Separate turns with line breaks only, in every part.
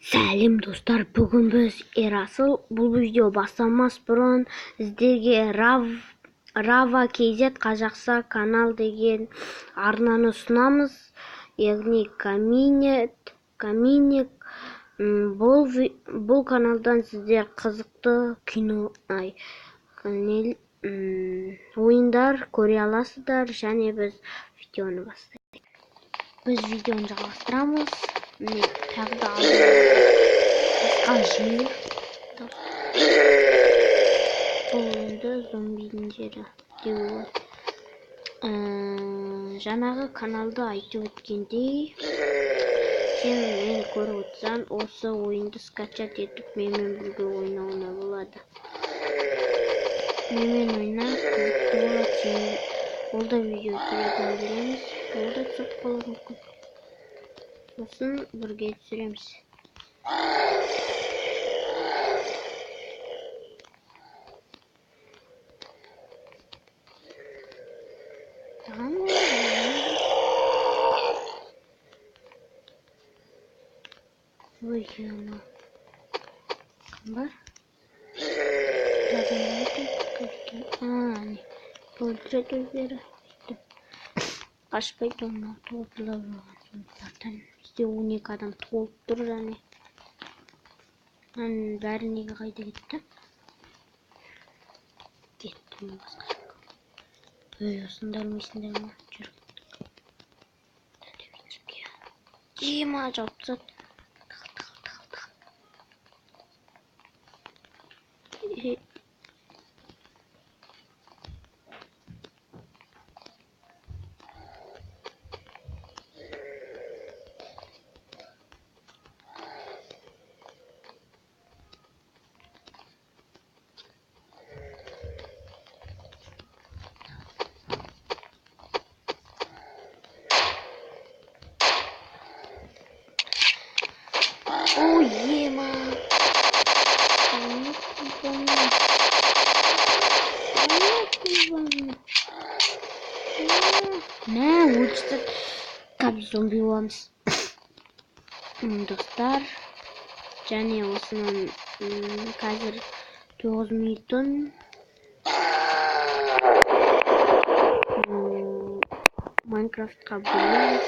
Сәлем достар, бүгін біз Ерасыл. Бұл видео бастамас бұрын сіздерге Rava KZ қазақша канал деген арнаны ұсынамыз. Яғни Каминек. Бұл каналдан сіздер қызықты ойындар көре аласыздар, және біз видеоны бастаймыз. Біз видеоны жалғастырамыз. Тағы да басқа жер. Бұл енді зомбидің жері деп болады. Жаңағы каналды айтып өткендей, сен мені көріп отырсаң, осы ойынды скачать етіп менімен бірге ойнауына болады. Менімен ойна, қызықты болады. Ол да видео түсіретін білеміз. Ол да түсіріп қалуы мүмкін. Сосын бірге түсіреміз. Ой, яма. Кім бар? Өлтіреді өздері. Қашпайды оны толтырып алған сондықтан. Бізде 12 адам толып тұр және. Бәрі неге қайда кетті? Кетті ме басқа жаққа? Осында өлмейсіңдер ме? Жүр кеттік. Ема жауып тастады. Ой, ема. Не, лучше как зомби боламыз. Достар, және осының қазір 9 минутын Майнкрафтқа бөлеміз.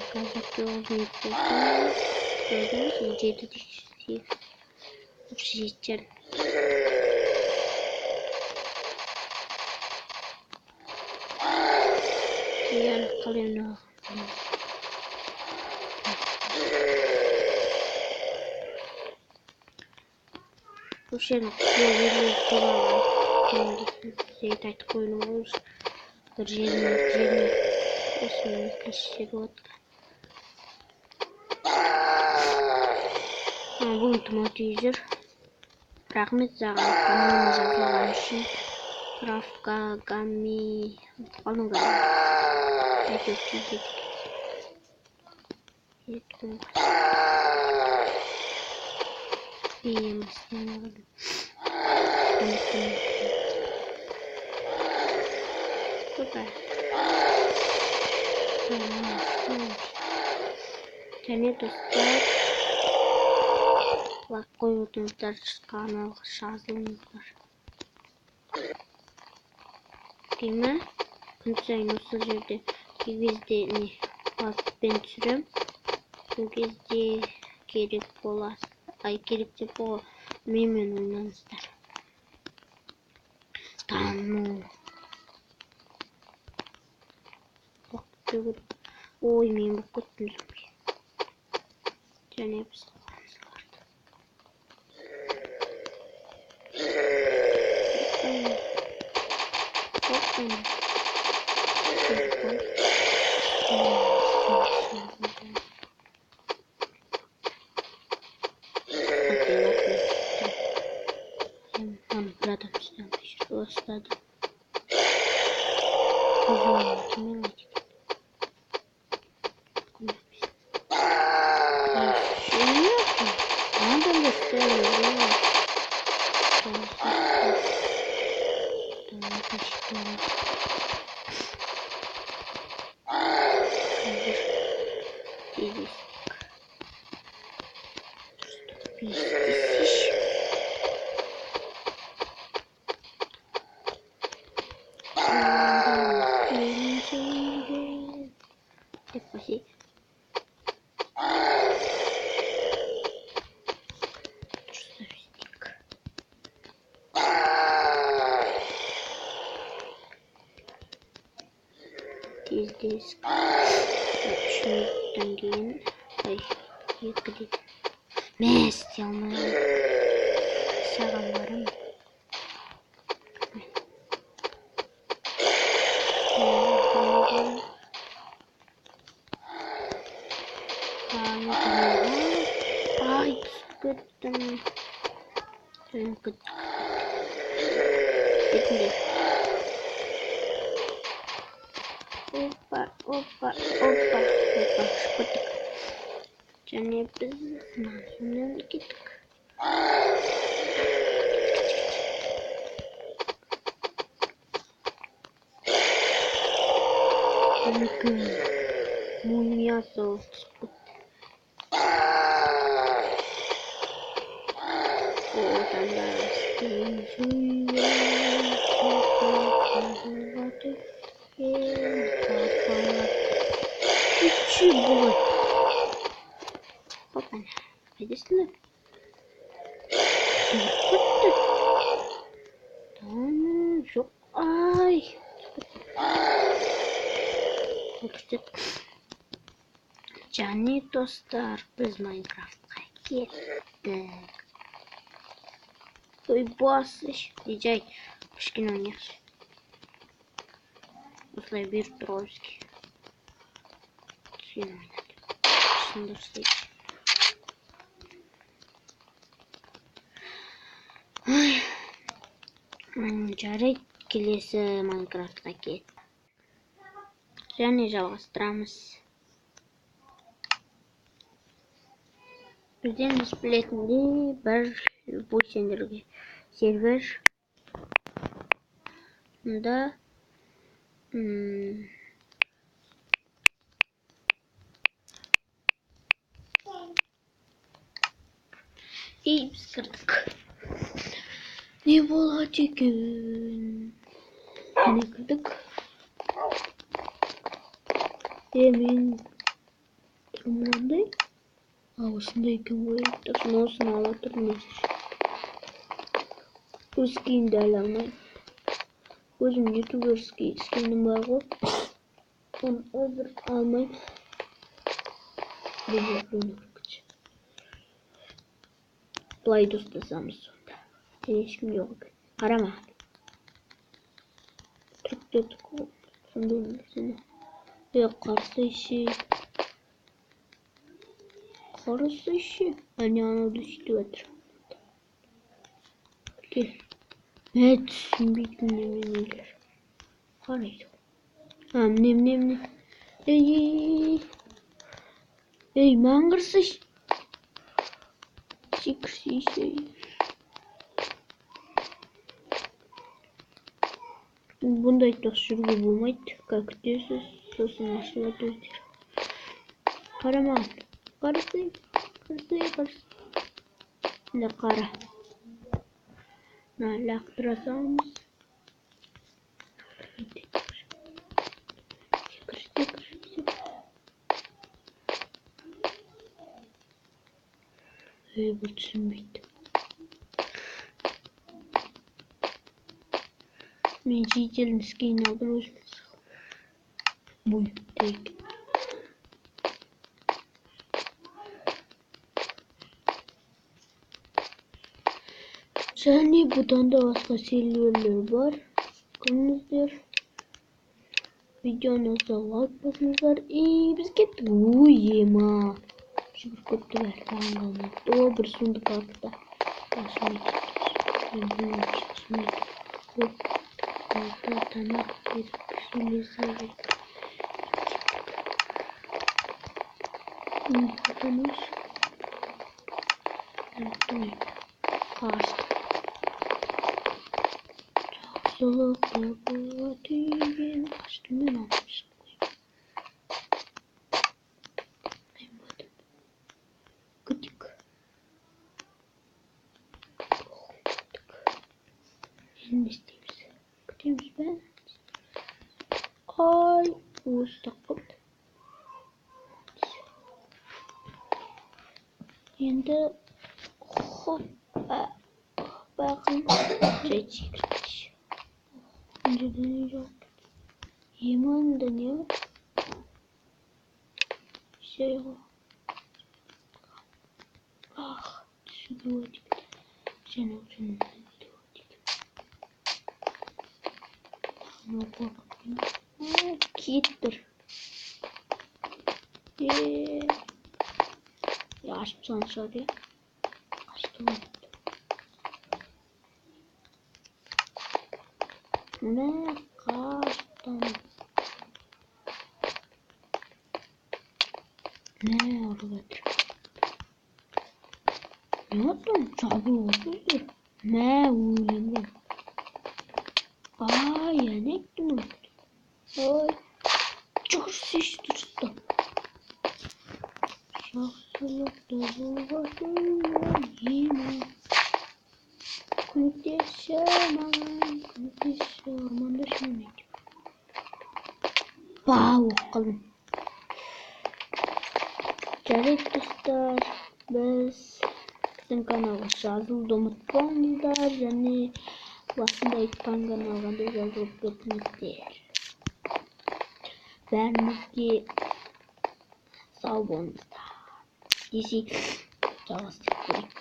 Қазір 9 минут болсын. 7 Яғни қалемді бұл жерін құлауы туралы зейт айтып қойыңыз. Бір жеріне осының екінші жері болады. Бұл тиматизер. Рахмет саған каналыма жазылған үшін. Равка Гами қалыңға әйтеуір кетеді. Және достар, лайк қойып отырыңыздар, каналға жазылыңыздар. Деймі? Күн сайын осы жерде кей кезде уақытпен түсірем. Сол кезде керек болады. Керек деп ол менімен ойнаңыздар. Ой, мен бұл көттім зомби. Және біз қаламыз барды. Bir adam istemiş. Ustadı. Kimin acıdı? Şey yok mu? Nereden gösteriyor? Вестись. Так, посей. Здесь шундан кейін екі мәз істей алмаймын. Саған барамын. Ай, түсіп кеттім. Кетіңдер. Опа, шпытық. Және біз маңсыннан кеттік. Мумия соғып. Одан да істейін Üçü bulut. Bak anne. Haydi Tamam. Yok. Ay. Bakıştık. Cani dostlar. Biz Minecraft'a gittik. Oy boğazlış. Diyecek. Pişkin oynuyoruz. Осылай bir тұрауыз ке. Сен ойнады. Шындырсыз. Жарайды, келесі Майнкрафтқа кет. Және жалғастырамыз. Бізден білетіндей бір бұл сендерге сервер. Мұнда и біз кірдік. Не болады екен? Міне кірдік. Мен тұрмандай. Осындай екен ғой. Осыны ала тұрмыз. Өз киімді ала алмаймын. Өзім ютуберский скинім бар ғой. Оны өзір алмаймын. Бұлай достасамыз сонда. Сен ешкім жоқ екен. Қарама. Түріктедік ғой. Сонда өмірсені. Қарсы іші. Қарсы іші. Әне анауды сөйтіп өтір. Кел. Түсінбейтін неменелер. Қарайды. Міне. Ей, маңғырсыз. Секірсейші. Бұндай тоқ жүруге болмайды. Как күтесіз, сосын ашылады өздер. Қарамаған. Қарсы. Міне қара. Лақтыра саламыз. Секір. Бұл түсінбейді. Мен жейделін скейін алдым өзіміз. Бұй, тек. Және бұдан да басқа серверлер бар. Көріңіздер. Видеоны лайк басыңыздар. Біз кеттік. Ой, ема. Жүгір көпті бәр. Тағын қалмайды. О, бір сұнды картта. Ашмайды. Танақ беріп сөйлесе алайық. Таныс. Қағашты. Жақсылық деген қашты мен алмашым. Күтік. не істейміз? Күтеміз бе? Ай, осы тақпыт. Енді хоппа бақын жай секіртші. Жерде не жоқ? Еманды не бар? Жай ғой. Түсуге өтіп. Және үшін киттір. Ашып салыншар, я? Қашты өтті. Мә, қаштан. Мә, ұрып әтір. Не оттың? Жабыл отырды. Мә, өлемден. Ай, әне еттім өтті. Ой, жақсы тұрсты. Жақсылықты болғасын ема. Көмектеші маған, көмектеші ормандашы мемек. Оқылым. Жарайды достар, біздің каналға жазылуды ұмытпаңыздар, және басында айтқан каналға да жазылып кетіңіздер. Бәріңізге сау болыңыздар. Десек, жалғастырып көрейік.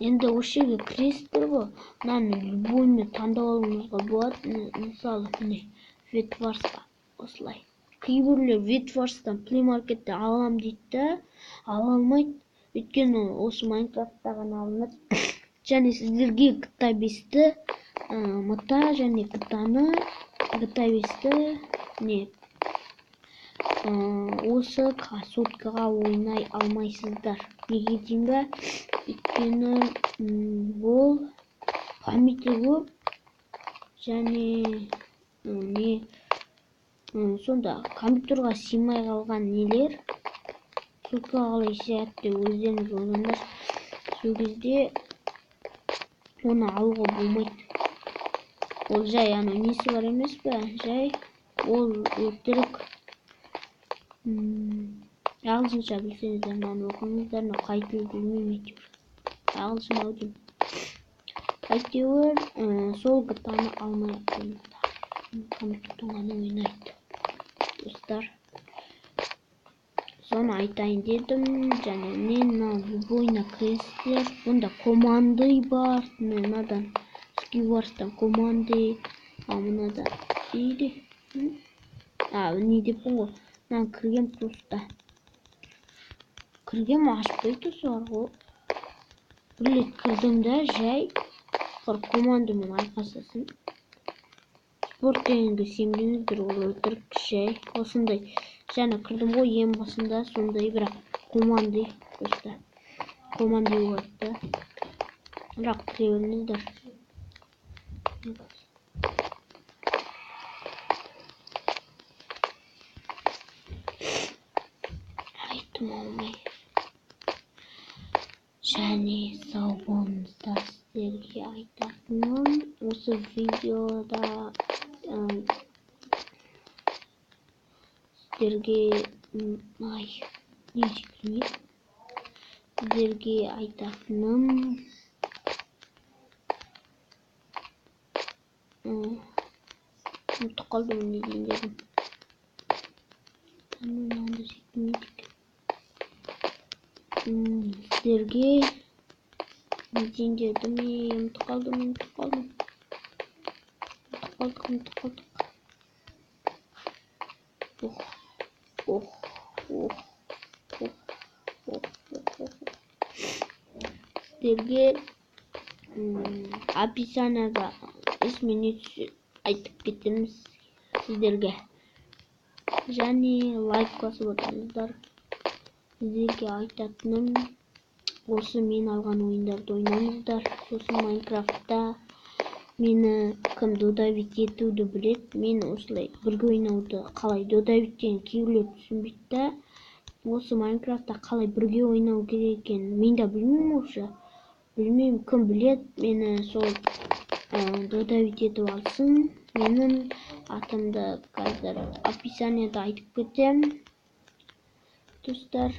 Енді осы жерге кіресіздер ғой, мынаны любоймен таңдап алуыңызға болады. Мысалы, міне, ветварста осылай. Кейбіреулер ветварстан плеймаркетте алам дейді, ала алмайды. Өйткені осы Майнкрафтта ғана алынады. Және сіздерге GTA 5-ті мыта және GTA 5-ті осы соткаға ойнай алмайсыздар. Неге дейін бе? Өйткені ол памяті көп және сонда компьютерға сыймай қалған нелер соткаға қалай сыяды деп өздеріңіз ойлаңдар. Сол кезде оны алуға болмайды. Ол жай анау несі бар емес пе? Жай ол өтірік. Ағылшынша білсеңіздер, мынаны оқыңыздар, қай тіл білмеймін әйтеуір. Ағылшын аудио. Әйтеуір сол GTA-ны алмай қойыңыздар. Компьютердің ғана ойнайды. Достар, соны айтайын дедім, және мен любойына кіресіздер. Бұнда команды бар, мынадан скиварстан команды, мынада дейді. Не деппін ғой, мынаны кіргем просто. Кіргем ашпайды сор ғой. Бір рет кірдім да, жай командамен айқасасын. Спорт дегенге сенбеңіздер, ол өтірік жай. Осындай жаңа кірдім ғой, ең басында сондай, бірақ команды просто. Команды болады. Бірақ кіре беріңіздер. Айтым алмай. Және сау болыңыздар, сіздерге айтатыным осы видеода сіздерге сіздерге айтатыным ұмытып қалдым не дейін дедім. Сіздерге не дейін дедім, ұмытып қалдым. Сіздерге описанияда ісімін айтып кетеміз сіздерге. Және лайк басып отырыңыздар. Сіздерге айтатыным осы мен алған ойындарды ойнаңыздар. Сосын Майнкрафтта мені кім додавить етуді біледі. Мен осылай бірге ойнауды қалай додавить деген кейбіреулер түсінбейді. Осы Майнкрафтта қалай бірге ойнау керек екенін мен де білмеймін уже. Білмеймін, кім біледі. Мені сол додавить етіп алсын. Менің атымды қазір описаниеда айтып кетем. Достар,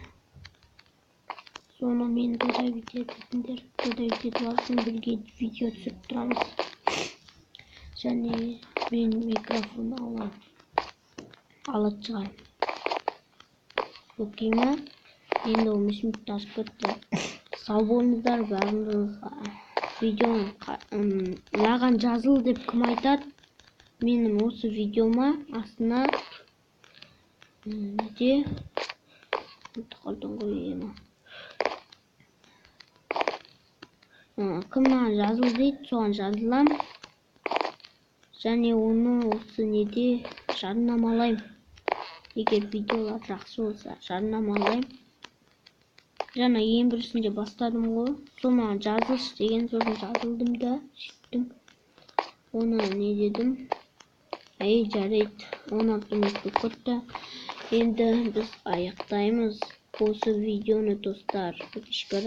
соны мен додавить ететіндер додавить етіп алсын, бірге видео түсіріп тұрамыз. Және мен микрофон алып шығамын. Окей ма? Енді 15 минут асып кетті. Сау болыңыздар, бәріңізге. Видеоны маған жазыл деп кім айтады? Менің осы видеома астына неде кім маған жазыл дейді, соған жазылам. Және оны осы неде жарнамалайым. Егер видеолар жақсы болса, жарнамалайым. Жаңа ең бірісінде бастадым ғой. Сол маған жазылшы деген сосын жазылдым да, сөйттім. Оны не дедім? Жарайды. 16 минут кетті. Енді біз аяқтаймыз осы видеоны, достар. Өкінішке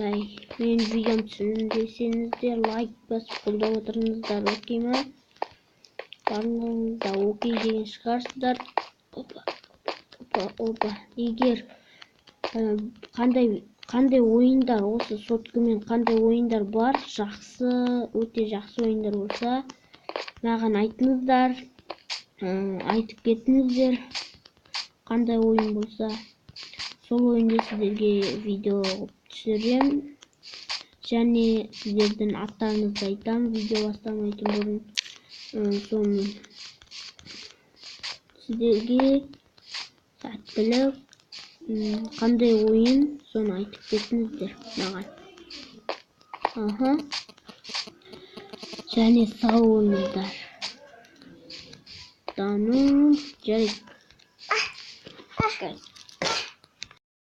мен видеом түсірейін десеңіздер, лайк басып қолдап отырыңыздар, окей ма? Барлығыңыз да окей деген шығарсыздар. Опа. Егер қандай ойындар, осы соткамен қандай ойындар бар, жақсы, өте жақсы ойындар болса, маған айтыңыздар, айтып кетіңіздер. Қандай ойын болса, сол ойынды сіздерге видео түсірем. Және сіздердің аттарыңызды айтам, видео бастамайтын бұрын. Соны сіздерге сәттілік, қандай ойын, соны айтып кетіңіздер маған. Және сау болыңыздар. Жарайды.